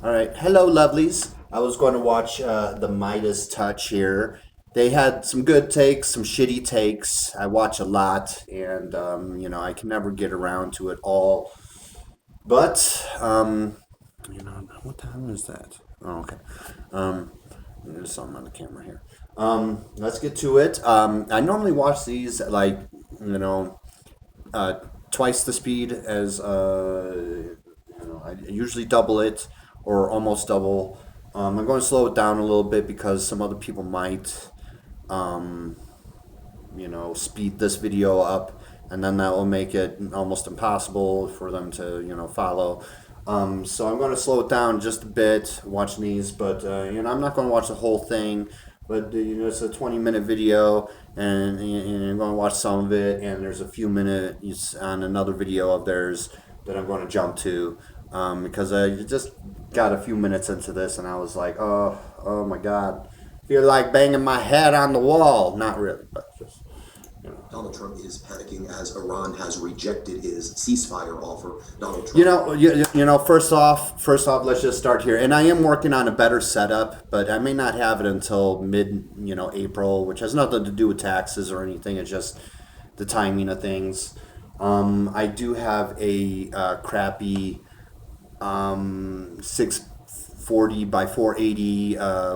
All right. Hello, lovelies. I was going to watch the Meidas touch here. They had some good takes, some shitty takes. I watch a lot, and I can never get around to it all. But what time is that? Oh, okay. Um, there's something on the camera here. Let's get to it. I normally watch these like you know uh, twice the speed as I usually double it or almost double. I'm going to slow it down a little bit because some other people might speed this video up, and then that will make it almost impossible for them to follow. So I'm going to slow it down just a bit watching these, but I'm not going to watch the whole thing. But it's a 20-minute video, and I'm going to watch some of it, and there's a few minutes on another video of theirs that I'm going to jump to, because I just got a few minutes into this, and I was like, oh my God, feel like banging my head on the wall. Not really, but just. Donald Trump is panicking as Iran has rejected his ceasefire offer. Donald Trump. First off, let's just start here. And I am working on a better setup, but I may not have it until April, which has nothing to do with taxes or anything. It's just the timing of things. I do have a crappy 640 by 480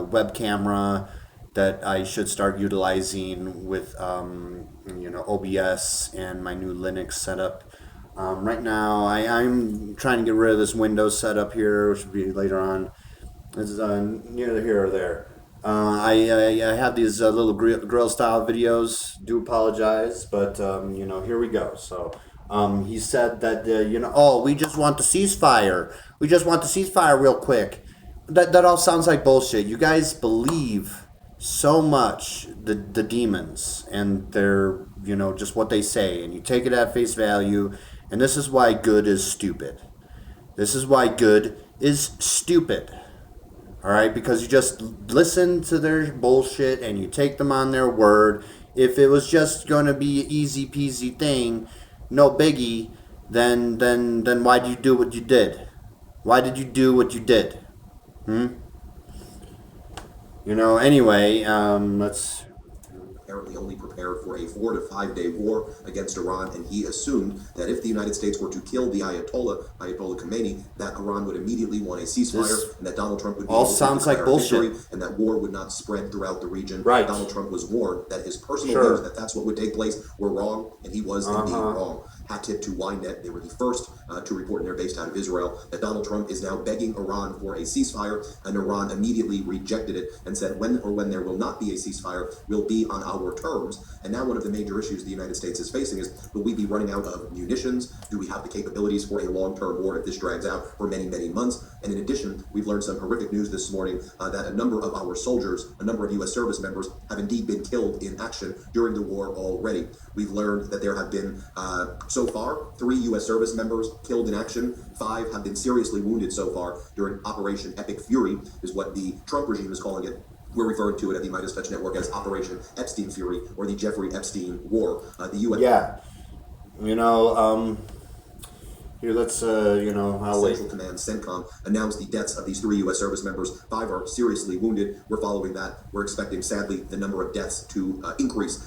web camera that I should start utilizing with OBS and my new Linux setup. Right now, I'm trying to get rid of this Windows setup here, which will be later on. It's neither here or there. I have these little grill style videos. Do apologize, but here we go. So he said that we just want the ceasefire. We just want the ceasefire real quick. That all sounds like bullshit. You guys believe so much the demons and they're just what they say, and you take it at face value, and this is why good is stupid. This is why good is stupid. All right, because you just listen to their bullshit and you take them on their word. If it was just going to be an easy peasy thing, no biggie, then why did you do what you did? Why did you do what you did? Anyway, let's. Apparently only prepared for a 4 to 5 day war against Iran, and he assumed that if the United States were to kill the Ayatollah Khomeini, that Iran would immediately want a ceasefire, and that Donald Trump would be all able sounds to like bullshit, victory, and that war would not spread throughout the region. Right. Donald Trump was warned that his personal views that that's what would take place were wrong, and he was indeed wrong. Hat tip to Ynet, they were the first to report, and they're based out of Israel, that Donald Trump is now begging Iran for a ceasefire, and Iran immediately rejected it and said when there will not be a ceasefire will be on our terms. And now one of the major issues the United States is facing is, will we be running out of munitions? Do we have the capabilities for a long-term war if this drags out for many, many months? And in addition, we've learned some horrific news this morning that a number of our soldiers, a number of U.S. service members, have indeed been killed in action during the war already. We've learned that there have been, so far, 3 U.S. service members killed in action. 5 have been seriously wounded so far during Operation Epic Fury, is what the Trump regime is calling it. We're referring to it at the Meidas Touch Network as Operation Epstein Fury, or the Jeffrey Epstein War. The U.S. Yeah. Here, let's, I'll wait. Central Command, CENTCOM, announced the deaths of these 3 U.S. service members. 5 are seriously wounded. We're following that. We're expecting, sadly, the number of deaths to increase.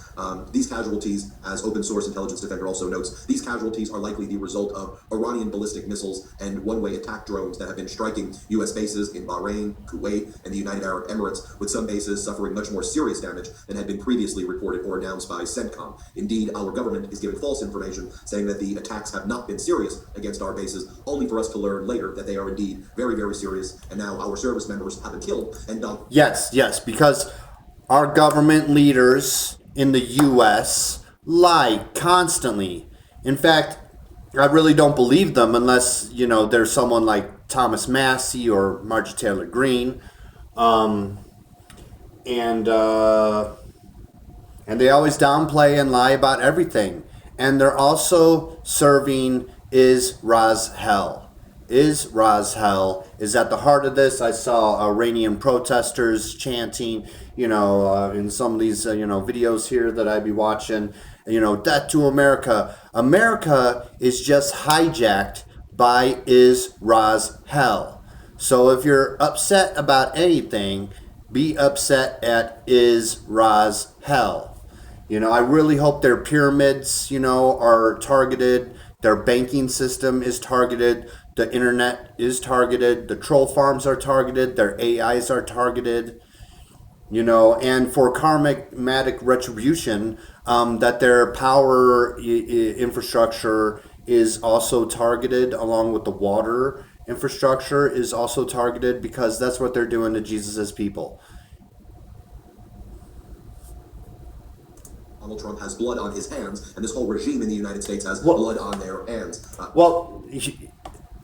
These casualties, as Open Source Intelligence Defender also notes, these casualties are likely the result of Iranian ballistic missiles and one-way attack drones that have been striking U.S. bases in Bahrain, Kuwait, and the United Arab Emirates, with some bases suffering much more serious damage than had been previously reported or announced by CENTCOM. Indeed, our government is giving false information, saying that the attacks have not been serious against our bases, only for us to learn later that they are indeed very, very serious, and now our service members have been killed and done. Yes, because our government leaders in the U.S. lie constantly. In fact, I really don't believe them unless, there's someone like Thomas Massey or Marjorie Taylor Greene. And they always downplay and lie about everything. And they're also serving Israel. Israel is at the heart of this. I saw Iranian protesters chanting, in some of these, videos here that I'd be watching, death to America. America is just hijacked by Israel. So if you're upset about anything, be upset at Israel's hell. I really hope their pyramids, are targeted. Their banking system is targeted. The internet is targeted. The troll farms are targeted. Their AIs are targeted. And for karmatic retribution, that their power infrastructure is also targeted, along with the water infrastructure is also targeted, because that's what they're doing to Jesus's people. Donald Trump has blood on his hands, and this whole regime in the United States has blood on their hands. Well,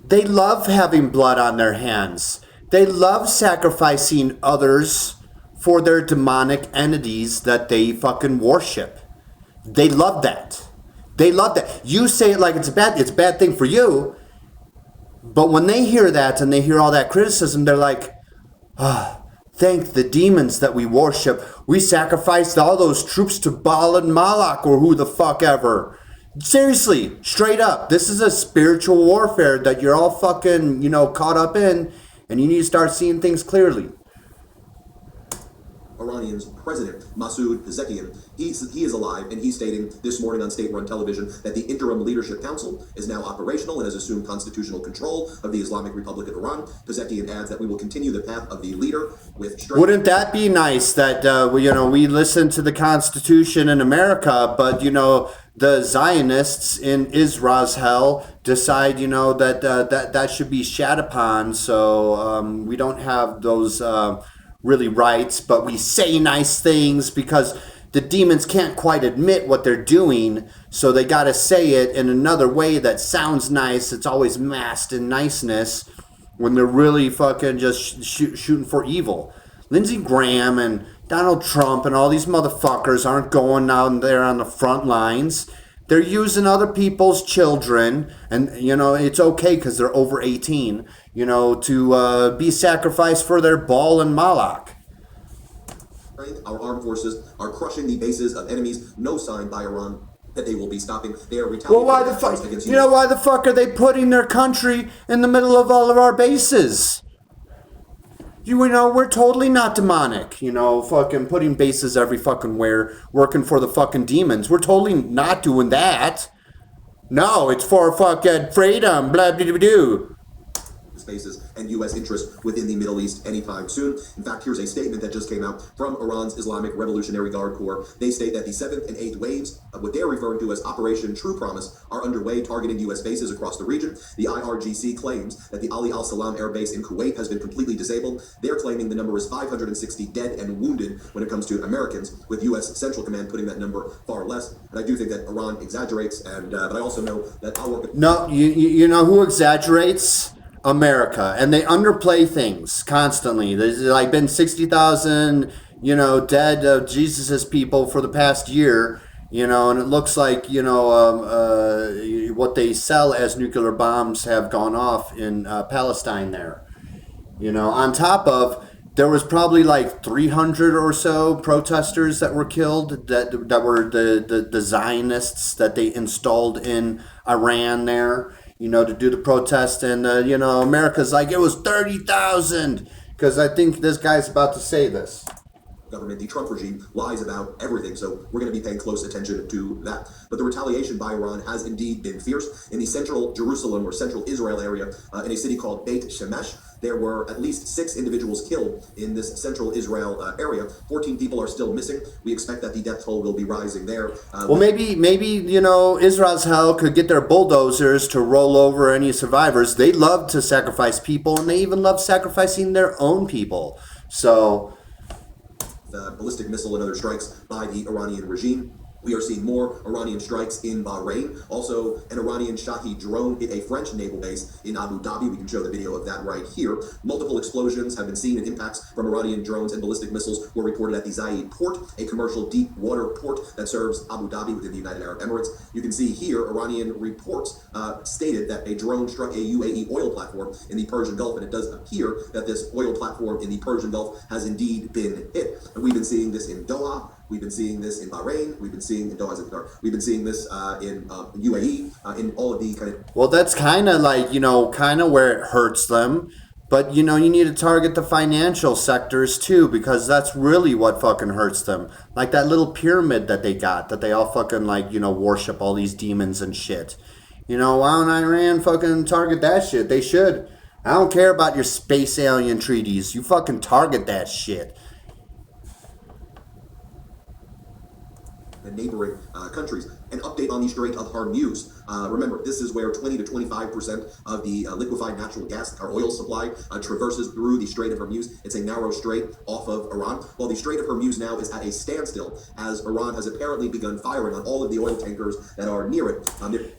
they love having blood on their hands. They love sacrificing others for their demonic entities that they fucking worship. They love that. They love that. You say it like it's a bad thing for you, but when they hear that and they hear all that criticism, they're like, thank the demons that we worship. We sacrificed all those troops to Baal and Moloch, or who the fuck ever. Seriously, straight up. This is a spiritual warfare that you're all fucking, caught up in, and you need to start seeing things clearly. Iranian's president, Masoud Pezeshkian, he is alive, and he's stating this morning on state-run television that the Interim Leadership Council is now operational and has assumed constitutional control of the Islamic Republic of Iran. Pezeshkian adds that we will continue the path of the leader with strength. Wouldn't that be nice that, we listen to the Constitution in America, but, the Zionists in Israel's hell decide, that should be shat upon, so we don't have those really rights, but we say nice things because the demons can't quite admit what they're doing, so they got to say it in another way that sounds nice. It's always masked in niceness when they're really fucking just shooting for evil. Lindsey Graham and Donald Trump and all these motherfuckers aren't going down there on the front lines. They're using other people's children, and, it's okay because they're over 18, to be sacrificed for their Baal and Moloch. Our armed forces are crushing the bases of enemies. No sign by Iran that they will be stopping. They are retaliating. Well, why the fuck? Why the fuck are they putting their country in the middle of all of our bases? We're totally not demonic. Fucking putting bases every fucking where, working for the fucking demons. We're totally not doing that. No, it's for fucking freedom. Blah blah blah blah. Spaces and U.S. interests within the Middle East anytime soon. In fact, here's a statement that just came out from Iran's Islamic Revolutionary Guard Corps. They state that the 7th and 8th waves of what they're referring to as Operation True Promise are underway, targeting U.S. bases across the region. The IRGC claims that the Ali al-Salam air base in Kuwait has been completely disabled. They're claiming the number is 560 dead and wounded when it comes to Americans, with U.S. Central Command putting that number far less. And I do think that Iran exaggerates, and but I also know that our... No, you know who exaggerates? America, and they underplay things constantly. There's like been 60,000, dead of Jesus's people for the past year, and it looks like, what they sell as nuclear bombs have gone off in Palestine there. On top of, there was probably like 300 or so protesters that were killed that were the Zionists that they installed in Iran there, to do the protest. And, America's like, it was 30,000, because I think this guy's about to say this. Government, the Trump regime, lies about everything, so we're going to be paying close attention to that. But the retaliation by Iran has indeed been fierce. In the central Jerusalem or central Israel area, in a city called Beit Shemesh, there were at least 6 individuals killed in this central Israel area. 14 people are still missing. We expect that the death toll will be rising there. Maybe Israel's hell could get their bulldozers to roll over any survivors. They love to sacrifice people, and they even love sacrificing their own people. So... ballistic missile and other strikes by the Iranian regime. We are seeing more Iranian strikes in Bahrain. Also, an Iranian Shahi drone hit a French naval base in Abu Dhabi. We can show the video of that right here. Multiple explosions have been seen, and impacts from Iranian drones and ballistic missiles were reported at the Zayed port, a commercial deep water port that serves Abu Dhabi within the United Arab Emirates. You can see here, Iranian reports stated that a drone struck a UAE oil platform in the Persian Gulf, and it does appear that this oil platform in the Persian Gulf has indeed been hit. And we've been seeing this in Doha. We've been seeing this in Bahrain. We've been seeing in Doha. We've been seeing this in UAE, in all of the kind of... Well, that's kind of like, kind of where it hurts them. But you know, you need to target the financial sectors too, because that's really what fucking hurts them. Like that little pyramid that they got, that they all fucking like, you know, worship all these demons and shit. You know, why don't Iran fucking target that shit? They should. I don't care about your space alien treaties. You fucking target that shit. And neighboring countries. An update on the Strait of Hormuz. Remember, this is where 20 to 25% of the liquefied natural gas or oil supply traverses through the Strait of Hormuz. It's a narrow strait off of Iran. Well, the Strait of Hormuz now is at a standstill as Iran has apparently begun firing on all of the oil tankers that are near it.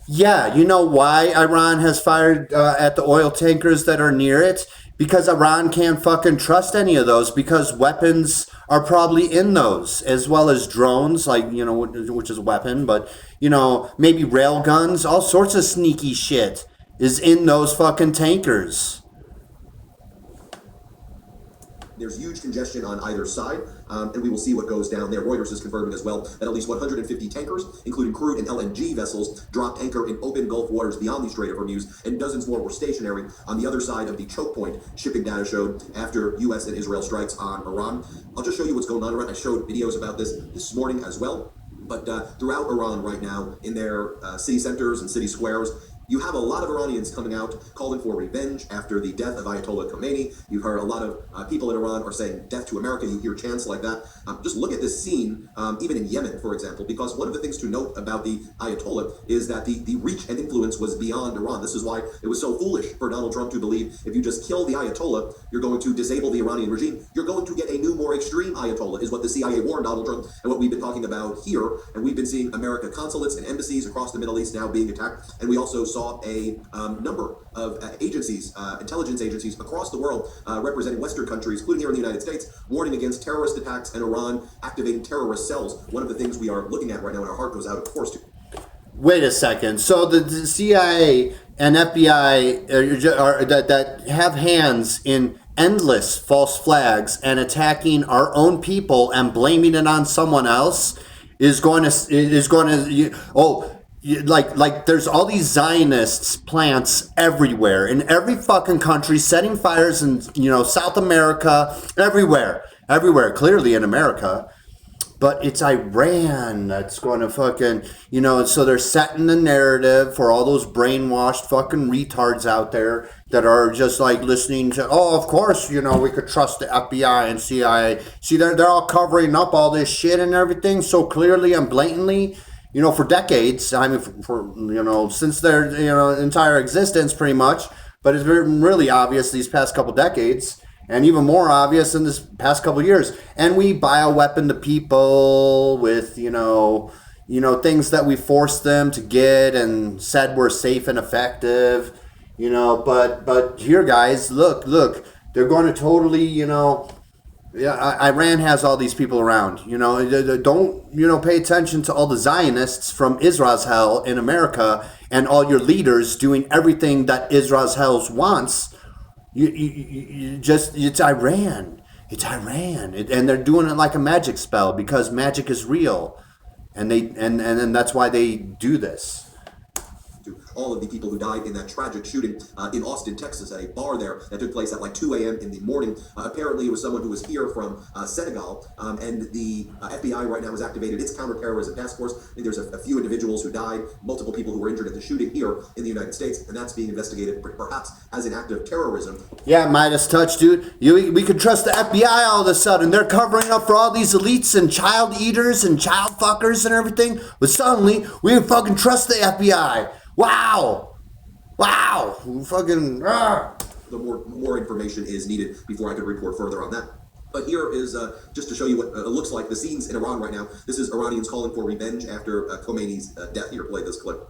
Yeah, you know why Iran has fired at the oil tankers that are near it? Because Iran can't fucking trust any of those, because weapons are probably in those, as well as drones, like, you know, which is a weapon, but, you know, maybe rail guns, all sorts of sneaky shit is in those fucking tankers. There's huge congestion on either side, and we will see what goes down there. Reuters is confirming as well that at least 150 tankers, including crude and LNG vessels, dropped anchor in open Gulf waters beyond the Strait of Hormuz, and dozens more were stationary on the other side of the choke point, shipping data showed, after U.S. and Israel strikes on Iran. I'll just show you what's going on around. I showed videos about this morning as well. But throughout Iran right now, in their city centers and city squares, you have a lot of Iranians coming out calling for revenge after the death of Ayatollah Khomeini. You've heard a lot of people in Iran are saying death to America. You hear chants like that. Just look at this scene, even in Yemen, for example, because one of the things to note about the Ayatollah is that the reach and influence was beyond Iran. This is why it was so foolish for Donald Trump to believe if you just kill the Ayatollah, you're going to disable the Iranian regime. You're going to get a new, more extreme Ayatollah, is what the CIA warned Donald Trump, and what we've been talking about here. And we've been seeing American consulates and embassies across the Middle East now being attacked. And we also saw a number of agencies, intelligence agencies across the world representing Western countries, including here in the United States, warning against terrorist attacks and Iran activating terrorist cells. One of the things we are looking at right now, and our heart goes out, of course, to. Wait a second. So the CIA and FBI that have hands in endless false flags and attacking our own people and blaming it on someone else like there's all these Zionists plants everywhere in every fucking country, setting fires in, you know, South America, everywhere, clearly in America. But it's Iran that's going to fucking, you know, so they're setting the narrative for all those brainwashed fucking retards out there that are just like listening to, oh, of course, you know, we could trust the FBI and CIA. See, they're all covering up all this shit and everything so clearly and blatantly, you know, for decades. I mean, for you know, since their, you know, entire existence pretty much. But it's been really obvious these past couple decades. And even more obvious in this past couple of years. And we bioweapon the people with, you know, things that we forced them to get and said were safe and effective, you know. But here, guys, look, they're going to totally, you know, yeah, Iran has all these people around, you know. Don't, you know, pay attention to all the Zionists from Israel's hell in America and all your leaders doing everything that Israel's hell wants. You just, it's Iran. It's Iran. And they're doing it like a magic spell because magic is real. And and that's why they do this. All of the people who died in that tragic shooting in Austin, Texas, at a bar there that took place at like 2 a.m. in the morning. Apparently, it was someone who was here from Senegal, and the FBI right now has activated its counterterrorism task force. I think there's a few individuals who died, multiple people who were injured at the shooting here in the United States, and that's being investigated perhaps as an act of terrorism. Yeah, Meidas touch, dude. We could trust the FBI all of a sudden. They're covering up for all these elites and child eaters and child fuckers and everything, but suddenly we can fucking trust the FBI. Wow! Fucking. The more information is needed before I could report further on that. But here is just to show you what it looks like the scenes in Iran right now. This is Iranians calling for revenge after Khomeini's death. Here, play this clip.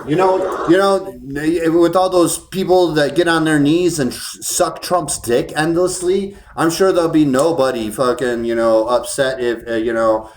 You know, with all those people that get on their knees and suck Trump's dick endlessly, I'm sure there'll be nobody fucking, you know, upset if, you know,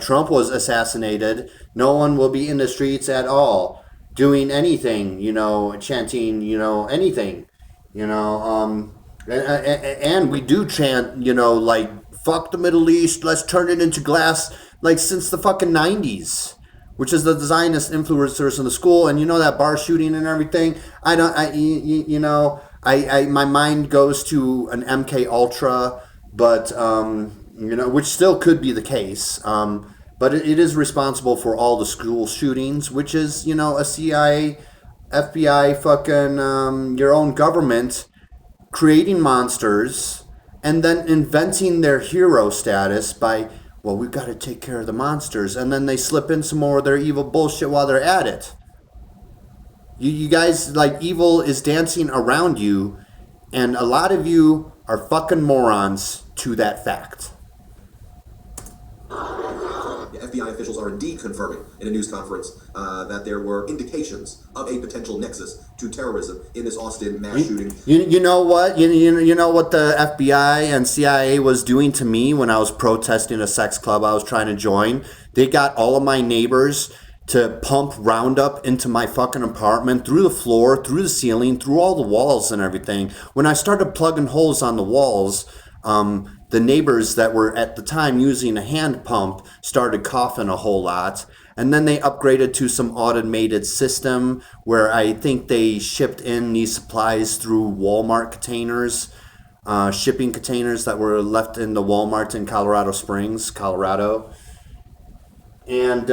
Trump was assassinated. No one will be in the streets at all doing anything, you know, chanting, you know, anything, you know. And we do chant, you know, like, fuck the Middle East, let's turn it into glass, like since the fucking 90s. which is the Zionist influencers in the school, and that bar shooting and everything. My mind goes to an MK Ultra, but which still could be the case. But it is responsible for all the school shootings, which is a CIA, FBI, fucking your own government creating monsters and then inventing their hero status by, well, we've got to take care of the monsters, and then they slip in some more of their evil bullshit while they're at it. You guys, like, evil is dancing around you, and a lot of you are fucking morons to that fact. FBI officials are indeed confirming in a news conference that there were indications of a potential nexus to terrorism in this Austin mass shooting. You know what? You know what the FBI and CIA was doing to me when I was protesting a sex club I was trying to join? They got all of my neighbors to pump Roundup into my fucking apartment, through the floor, through the ceiling, through all the walls and everything. When I started plugging holes on the walls, the neighbors that were at the time using a hand pump started coughing a whole lot. And then they upgraded to some automated system where I think they shipped in these supplies through Walmart containers, shipping containers that were left in the Walmart in Colorado Springs, Colorado. And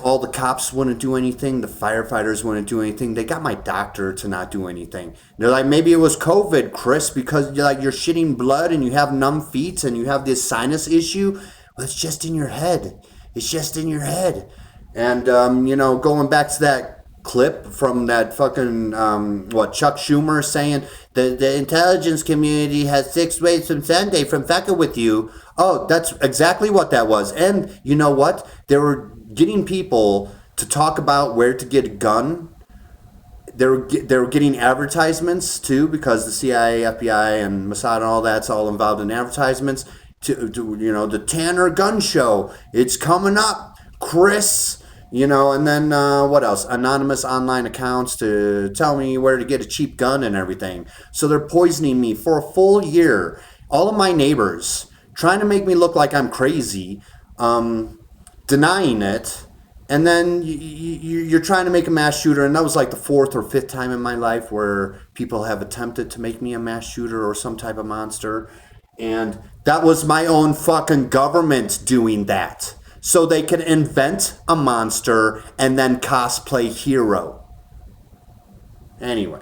all the cops wouldn't do anything. The firefighters wouldn't do anything. They got my doctor to not do anything. They're like, maybe it was COVID, Chris, because you're shitting blood and you have numb feet and you have this sinus issue. Well, it's just in your head. It's just in your head. And, going back to that clip from that fucking, Chuck Schumer saying the intelligence community has 6 ways from Sunday from fucking with you. Oh, that's exactly what that was. And you know what? They were getting people to talk about where to get a gun. They were getting advertisements too, because the CIA, FBI, and Mossad and all that's all involved in advertisements. To the Tanner Gun Show. It's coming up, Chris. And then what else? Anonymous online accounts to tell me where to get a cheap gun and everything. So they're poisoning me for a full year. All of my neighbors trying to make me look like I'm crazy, denying it. And then you're trying to make a mass shooter. And that was like the 4th or 5th time in my life where people have attempted to make me a mass shooter or some type of monster. And that was my own fucking government doing that. So they can invent a monster and then cosplay hero. Anyway.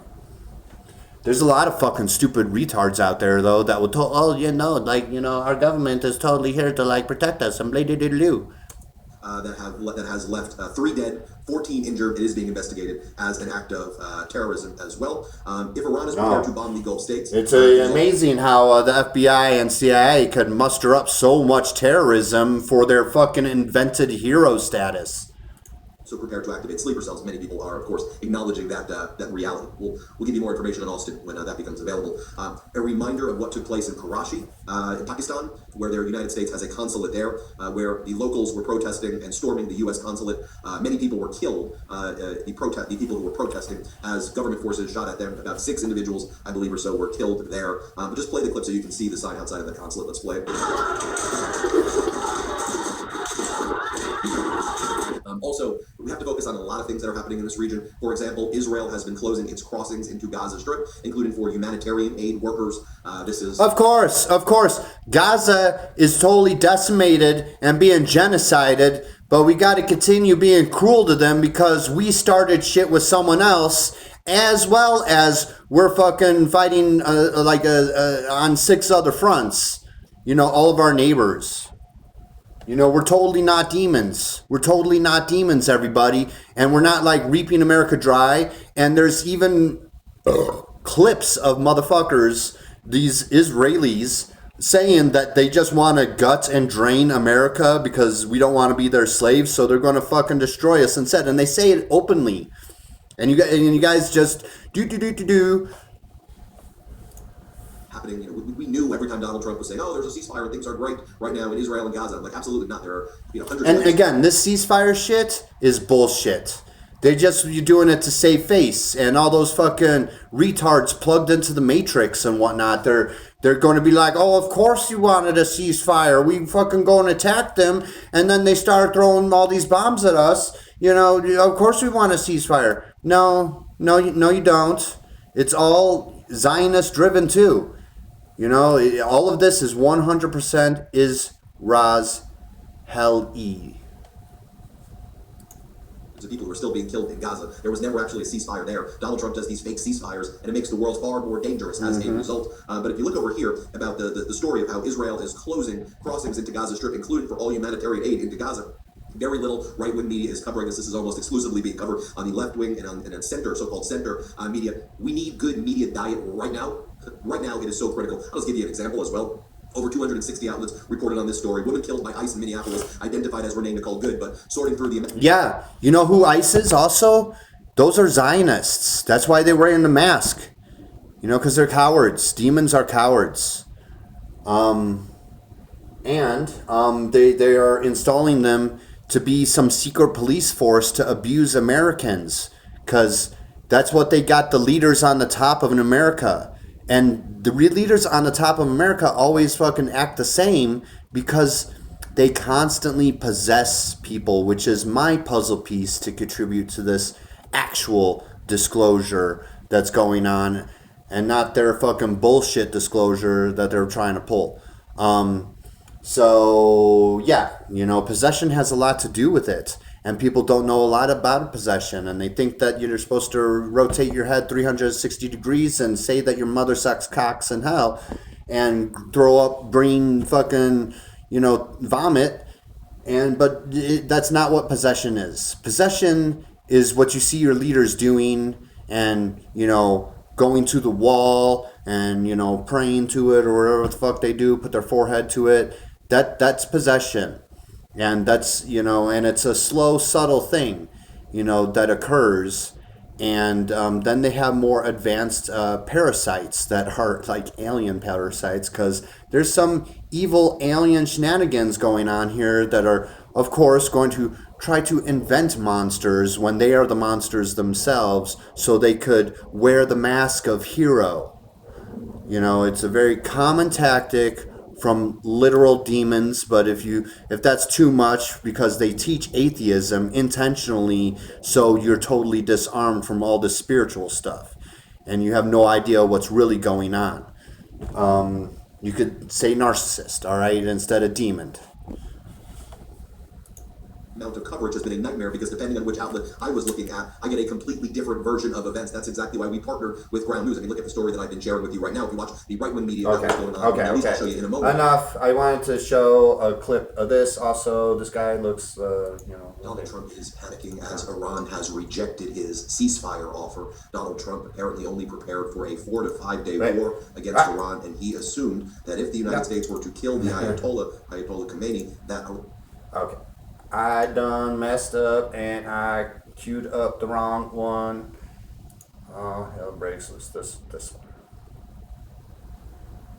There's a lot of fucking stupid retards out there, though, that will tell, our government is totally here to, protect us and blah-de-de-de-doo. That has left 3 dead, 14 injured. It is being investigated as an act of terrorism as well. If Iran is prepared to bomb the Gulf states... It's amazing how the FBI and CIA could muster up so much terrorism for their fucking invented hero status. So prepared to activate sleeper cells. Many people are, of course, acknowledging that reality. We'll give you more information on Austin when that becomes available. A reminder of what took place in Karachi, in Pakistan, where the United States has a consulate there, where the locals were protesting and storming the U.S. consulate. Many people were killed, the people who were protesting, as government forces shot at them. About 6 individuals, I believe, or so were killed there. But just play the clip so you can see the sign outside of the consulate. Let's play it. Also, we have to focus on a lot of things that are happening in this region. For example, Israel has been closing its crossings into Gaza Strip, including for humanitarian aid workers. This is... Of course. Gaza is totally decimated and being genocided, but we got to continue being cruel to them because we started shit with someone else, as well as we're fucking fighting on 6 other fronts. All of our neighbors. We're totally not demons. We're totally not demons, everybody. And we're not reaping America dry. And there's even clips of motherfuckers, these Israelis, saying that they just want to gut and drain America because we don't want to be their slaves. So they're going to fucking destroy us instead. And they say it openly. And you guys just do. Happening. We knew every time Donald Trump was saying, "Oh, there's a ceasefire and things are great right now in Israel and Gaza." I'm like, absolutely not. There are hundreds. And again, this ceasefire shit is bullshit. You're doing it to save face, and all those fucking retards plugged into the matrix and whatnot. They're going to be like, oh, of course you wanted a ceasefire. We fucking go and attack them, and then they start throwing all these bombs at us. Of course we want a ceasefire. No, no, no, you don't. It's all Zionist driven too. All of this is 100% is Raz Hell E. Of people who are still being killed in Gaza. There was never actually a ceasefire there. Donald Trump does these fake ceasefires, and it makes the world far more dangerous as a result. But if you look over here about the story of how Israel is closing crossings into Gaza Strip, including for all humanitarian aid into Gaza, very little right-wing media is covering this. This is almost exclusively being covered on the left wing and on center, so-called center media. We need good media diet right now. Right now, it is so critical. I'll just give you an example as well. Over 260 outlets reported on this story. Women killed by ICE in Minneapolis, identified as Renee Nicole Good, but sorting through the... Yeah, you know who ICE is also? Those are Zionists. That's why they're wearing the mask. Because they're cowards. Demons are cowards. And they are installing them to be some secret police force to abuse Americans. Because that's what they got the leaders on the top of in America. And the leaders on the top of America always fucking act the same because they constantly possess people, which is my puzzle piece to contribute to this actual disclosure that's going on and not their fucking bullshit disclosure that they're trying to pull. So, yeah, possession has a lot to do with it. And people don't know a lot about possession, and they think that you're supposed to rotate your head 360 degrees and say that your mother sucks cocks in hell and throw up green fucking, vomit. But that's not what possession is. Possession is what you see your leaders doing and, going to the wall and, praying to it or whatever the fuck they do, put their forehead to it. That's possession. And that's, and it's a slow, subtle thing, that occurs. And then they have more advanced parasites that are like alien parasites because there's some evil alien shenanigans going on here that are, of course, going to try to invent monsters when they are the monsters themselves so they could wear the mask of hero. It's a very common tactic from literal demons, but if that's too much because they teach atheism intentionally so you're totally disarmed from all the spiritual stuff and you have no idea what's really going on. You could say narcissist, all right, instead of demon. Amount of coverage has been a nightmare because depending on which outlet I was looking at, I get a completely different version of events. That's exactly why we partnered with Ground News. I mean, look at the story that I've been sharing with you right now. If you watch the right-wing media, okay. What's going on. I'll show you in a moment. Enough. I wanted to show a clip of this. Also, this guy looks, Donald Trump is panicking as Iran has rejected his ceasefire offer. Donald Trump apparently only prepared for a 4 to 5 day war against Iran, and he assumed that if the United States were to kill the Ayatollah Khomeini, that... Okay. I done messed up and I queued up the wrong one. Oh, hell breaks loose. This one.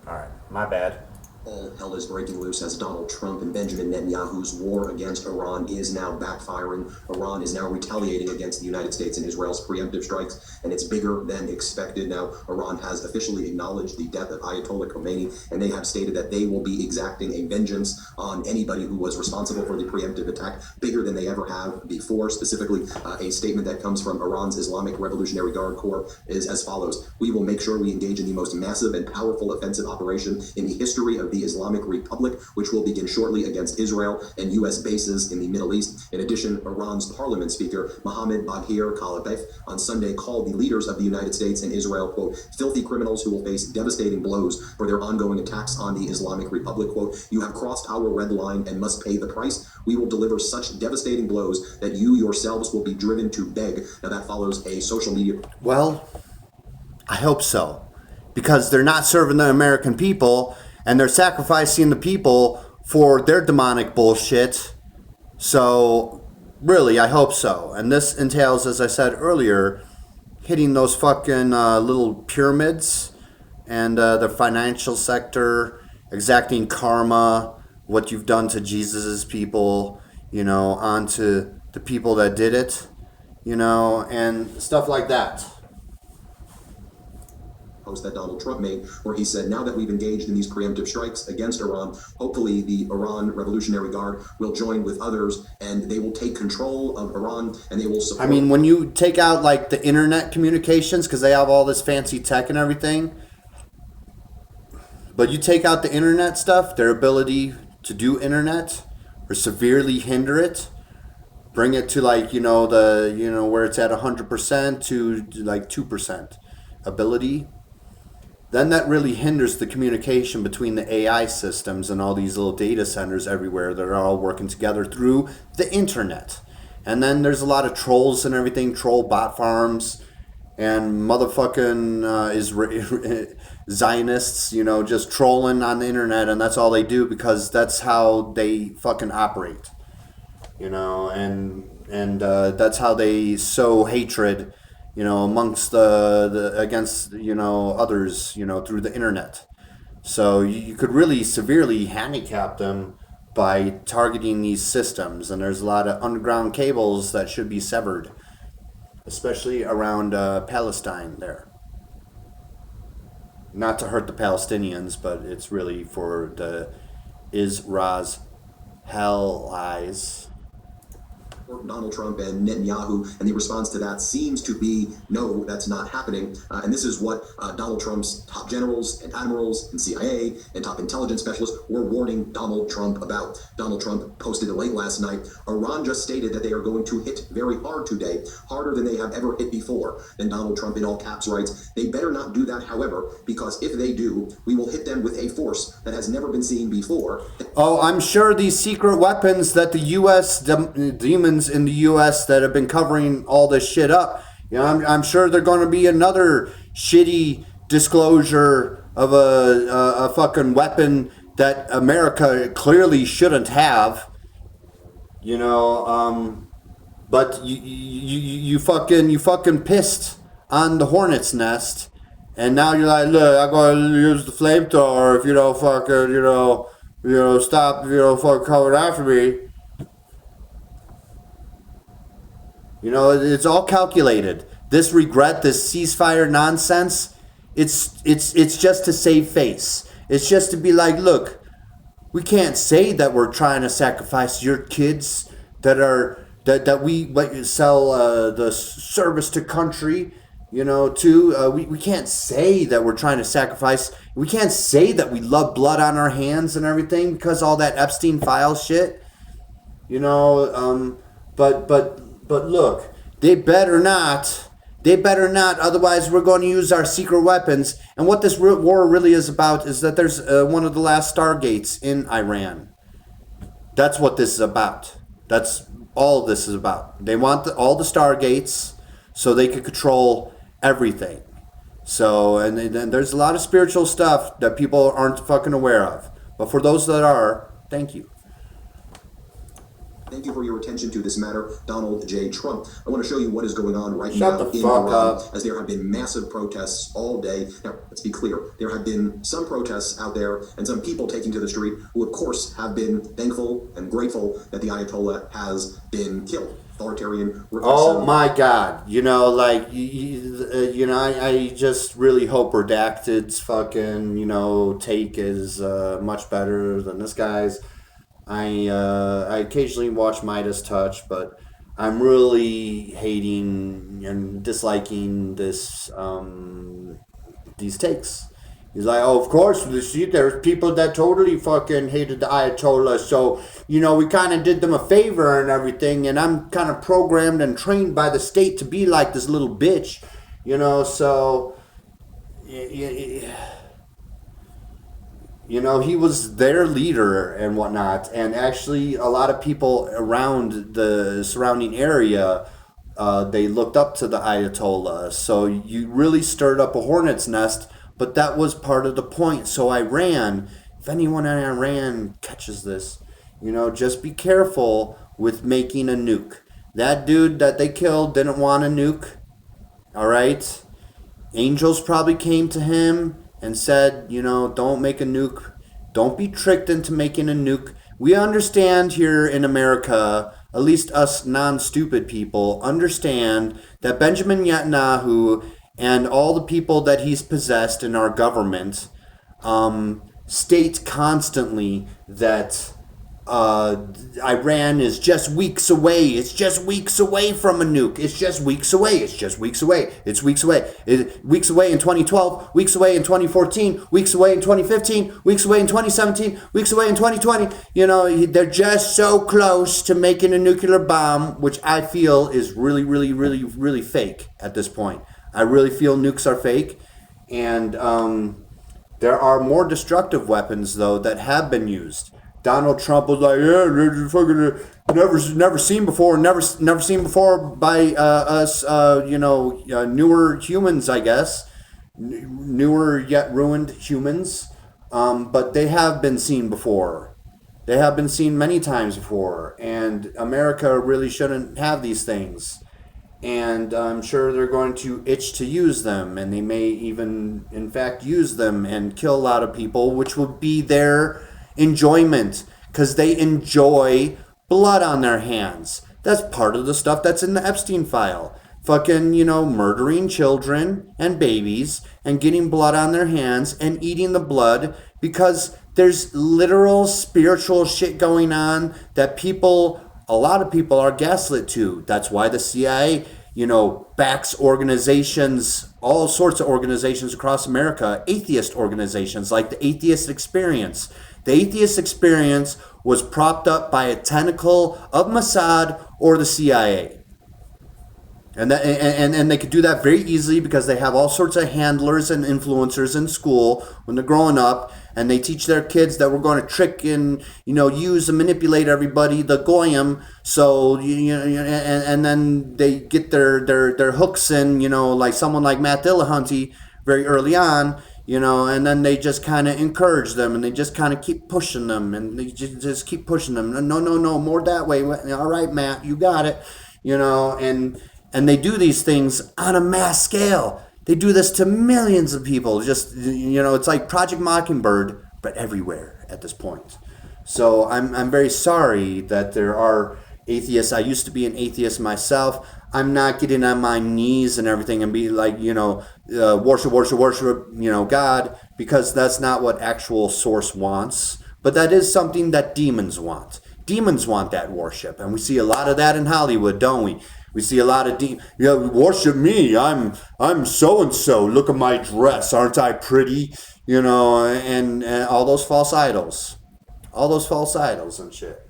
Alright, my bad. All hell is breaking loose as Donald Trump and Benjamin Netanyahu's war against Iran is now backfiring. Iran is now retaliating against the United States and Israel's preemptive strikes, and it's bigger than expected. Now, Iran has officially acknowledged the death of Ayatollah Khomeini, and they have stated that they will be exacting a vengeance on anybody who was responsible for the preemptive attack, bigger than they ever have before. Specifically, a statement that comes from Iran's Islamic Revolutionary Guard Corps is as follows: "We will make sure we engage in the most massive and powerful offensive operation in the history of the Islamic Republic, which will begin shortly against Israel and U.S. bases in the Middle East." In addition, Iran's parliament speaker, Mohammad Bagher Khalibaf, on Sunday called the leaders of the United States and Israel, quote, "filthy criminals who will face devastating blows for their ongoing attacks on the Islamic Republic." Quote, "You have crossed our red line and must pay the price. We will deliver such devastating blows that you yourselves will be driven to beg." Now that follows a social media... Well, I hope so. Because they're not serving the American people, and they're sacrificing the people for their demonic bullshit. So, really, I hope so. And this entails, as I said earlier, hitting those fucking little pyramids and the financial sector, exacting karma, what you've done to Jesus's people, onto the people that did it. and stuff like that. Post that Donald Trump made, where he said, now that we've engaged in these preemptive strikes against Iran, hopefully the Iran Revolutionary Guard will join with others and they will take control of Iran and they will support. I mean, when you take out like the internet communications, because they have all this fancy tech and everything, but you take out the internet stuff, their ability to do internet or severely hinder it, bring it to like where it's at 100% to like 2% ability, then that really hinders the communication between the AI systems and all these little data centers everywhere that are all working together through the internet. And then there's a lot of trolls and everything, troll bot farms and motherfucking Zionists, just trolling on the internet, and that's all they do because that's how they fucking operate, and that's how they sow hatred, amongst the against others, through the internet. So you could really severely handicap them by targeting these systems, and there's a lot of underground cables that should be severed, especially around Palestine there. Not to hurt the Palestinians, but it's really for the Israelis. Donald Trump and Netanyahu, and the response to that seems to be, no, that's not happening. And this is what Donald Trump's top generals and admirals and CIA and top intelligence specialists were warning Donald Trump about. Donald Trump posted it late last night. Iran just stated that they are going to hit very hard today, harder than they have ever hit before. Then Donald Trump, in all caps, writes, they better not do that, however, because if they do, we will hit them with a force that has never been seen before. Oh, I'm sure these secret weapons that the U.S. demons in the U.S. that have been covering all this shit up, I'm sure they're going to be another shitty disclosure of a fucking weapon that America clearly shouldn't have, but you fucking pissed on the hornet's nest, and now you're like, look, I'm going to use the flamethrower if you don't fucking, stop, fucking coming after me. It's all calculated. This regret, this ceasefire nonsense, it's just to save face. It's just to be like, look, we can't say that we're trying to sacrifice your kids that we sell the service to country, to. We can't say that we're trying to sacrifice. We can't say that we love blood on our hands and everything because all that Epstein file shit, But look, they better not. They better not. Otherwise, we're going to use our secret weapons. And what this war really is about is that there's one of the last stargates in Iran. That's what this is about. That's all this is about. They want all the stargates so they can control everything. So, and there's a lot of spiritual stuff that people aren't fucking aware of. But for those that are, thank you. Thank you for your attention to this matter, Donald J. Trump. I want to show you what is going on right Shut now the in fuck Iran, up. as there have been massive protests all day. Now, let's be clear. There have been some protests out there and some people taking to the street who, of course, have been thankful and grateful that the Ayatollah has been killed. Authoritarian. Oh my God! I just really hope Redacted's fucking take is much better than this guy's. I occasionally watch Meidas touch, but I'm really hating and disliking this these takes. He's like, oh, of course, you see, there's people that totally fucking hated the Ayatollah, so, we kind of did them a favor and everything, and I'm kind of programmed and trained by the state to be like this little bitch, so... he was their leader and whatnot, and actually a lot of people around the surrounding area, they looked up to the Ayatollah. So you really stirred up a hornet's nest, but that was part of the point. So Iran, if anyone in Iran catches this, just be careful with making a nuke. That dude that they killed didn't want a nuke, all right? Angels probably came to him and said, don't make a nuke. Don't be tricked into making a nuke. We understand here in America, at least us non-stupid people, understand that Benjamin Netanyahu and all the people that he's possessed in our government state constantly that Iran is just weeks away. It's just weeks away from a nuke. It's just weeks away. It's just weeks away. It's weeks away. Weeks away in 2012, weeks away in 2014, weeks away in 2015, weeks away in 2017, weeks away in 2020. You know, they're just so close to making a nuclear bomb, which I feel is really, really, really, really fake at this point. I really feel nukes are fake. And there are more destructive weapons, though, that have been used. Donald Trump was like, yeah, they're fucking never seen before, never seen before by us, newer humans, I guess, newer yet ruined humans. But they have been seen before. They have been seen many times before, and America really shouldn't have these things. And I'm sure they're going to itch to use them, and they may even, in fact, use them and kill a lot of people, which would be their enjoyment, because they enjoy blood on their hands. That's part of the stuff that's in the Epstein file. Fucking, murdering children and babies and getting blood on their hands and eating the blood because there's literal spiritual shit going on that a lot of people are gaslit to. That's why the CIA, backs organizations, all sorts of organizations across America, atheist organizations like the Atheist Experience. The Atheist Experience was propped up by a tentacle of Mossad or the CIA. And they could do that very easily because they have all sorts of handlers and influencers in school when they're growing up, and they teach their kids that we're going to trick and use and manipulate everybody, the goyim. So and then they get their hooks in, like someone like Matt Dillahunty very early on. And then they just kind of encourage them, and they just kind of keep pushing them, and they just keep pushing them. No, more that way. All right, Matt, you got it. And they do these things on a mass scale. They do this to millions of people. Just, it's like Project Mockingbird, but everywhere at this point. So I'm very sorry that there are atheists. I used to be an atheist myself. I'm not getting on my knees and everything and be like, worship, God, because that's not what actual source wants. But that is something that demons want. Demons want that worship, and we see a lot of that in Hollywood, don't we? We see a lot of worship me. I'm so and so. Look at my dress. Aren't I pretty? And all those false idols, and shit.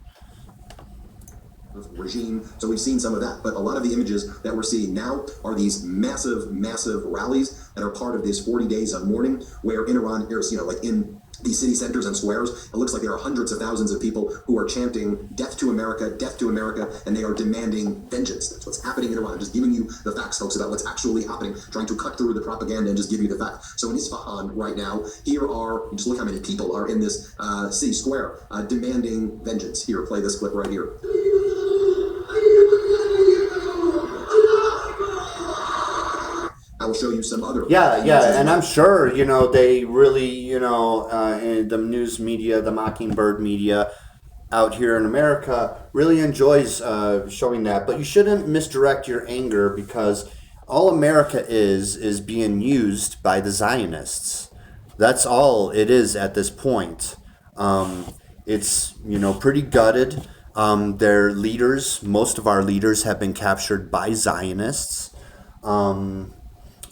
Regime. So we've seen some of that, but a lot of the images that we're seeing now are these massive, massive rallies that are part of this 40 days of mourning, where in Iran, like in these city centers and squares, it looks like there are hundreds of thousands of people who are chanting "Death to America, Death to America," and they are demanding vengeance. That's what's happening in Iran. I'm just giving you the facts, folks, about what's actually happening, trying to cut through the propaganda and just give you the facts. So in Isfahan right now, just look how many people are in this city square demanding vengeance. Here, play this clip right here. I will show you some other. Yeah, and I'm sure, they really, in the news media, the Mockingbird media out here in America really enjoys showing that. But you shouldn't misdirect your anger, because all America is being used by the Zionists. That's all it is at this point. It's, pretty gutted. Their leaders, most of our leaders have been captured by Zionists.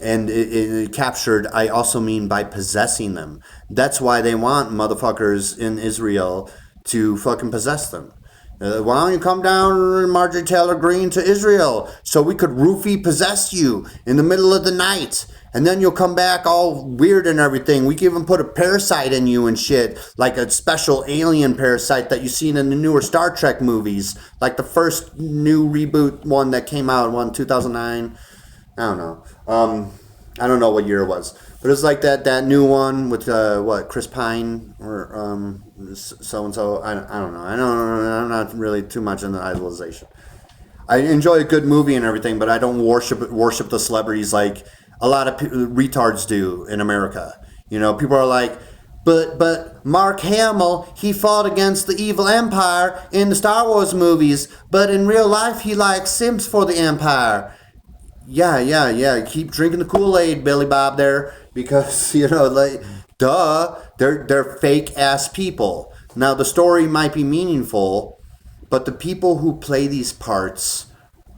And it captured, I also mean by possessing them. That's why they want motherfuckers in Israel to fucking possess them. Why don't you come down, Marjorie Taylor Greene, to Israel so we could roofie possess you in the middle of the night? And then you'll come back all weird and everything. We can even put a parasite in you and shit, like a special alien parasite that you've seen in the newer Star Trek movies, like the first new reboot one that came out, 2009. I don't know. I don't know what year it was, but it's like that new one with Chris Pine or so and so. I don't know. I'm not really too much into idolization. I enjoy a good movie and everything, but I don't worship the celebrities like a lot of retards do in America. People are like, But Mark Hamill, he fought against the evil empire in the Star Wars movies, but in real life he likes Sims for the empire. Yeah. Keep drinking the Kool-Aid, Billy Bob there, because like, duh, they're fake ass people. Now the story might be meaningful, but the people who play these parts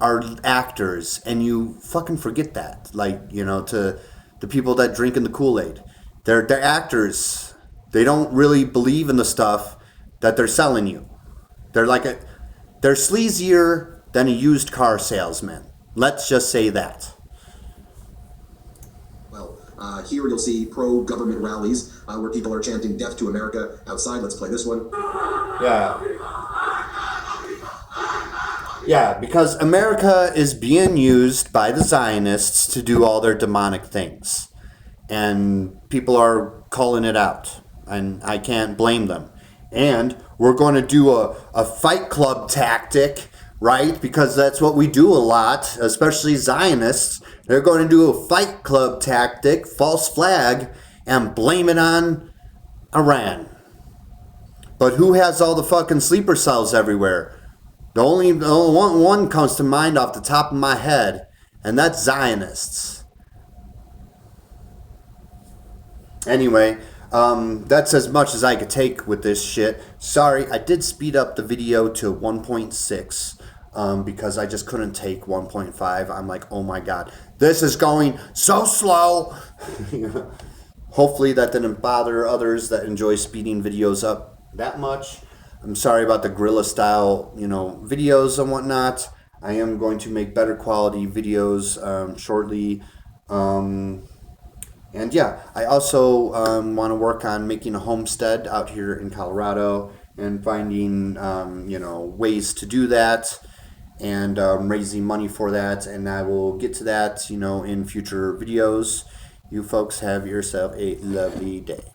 are actors, and you fucking forget that. Like, to the people that drink in the Kool-Aid, they're actors. They don't really believe in the stuff that they're selling you. They're like they're sleazier than a used car salesman. Let's just say that. Well, here you'll see pro-government rallies where people are chanting "Death to America" outside. Let's play this one. Yeah. Yeah, because America is being used by the Zionists to do all their demonic things. And people are calling it out. And I can't blame them. And we're going to do a fight club tactic, right? Because that's what we do a lot, especially Zionists. They're going to do a fight club tactic, false flag, and blame it on Iran. But who has all the fucking sleeper cells everywhere? The only one comes to mind off the top of my head, and that's Zionists. Anyway, that's as much as I could take with this shit. Sorry, I did speed up the video to 1.6 because I just couldn't take 1.5. I'm like, oh my god, this is going so slow. Hopefully that didn't bother others that enjoy speeding videos up that much. I'm sorry about the guerrilla style, videos and whatnot. I am going to make better quality videos shortly. And yeah, I also want to work on making a homestead out here in Colorado and finding, ways to do that and raising money for that. And I will get to that, in future videos. You folks have yourself a lovely day.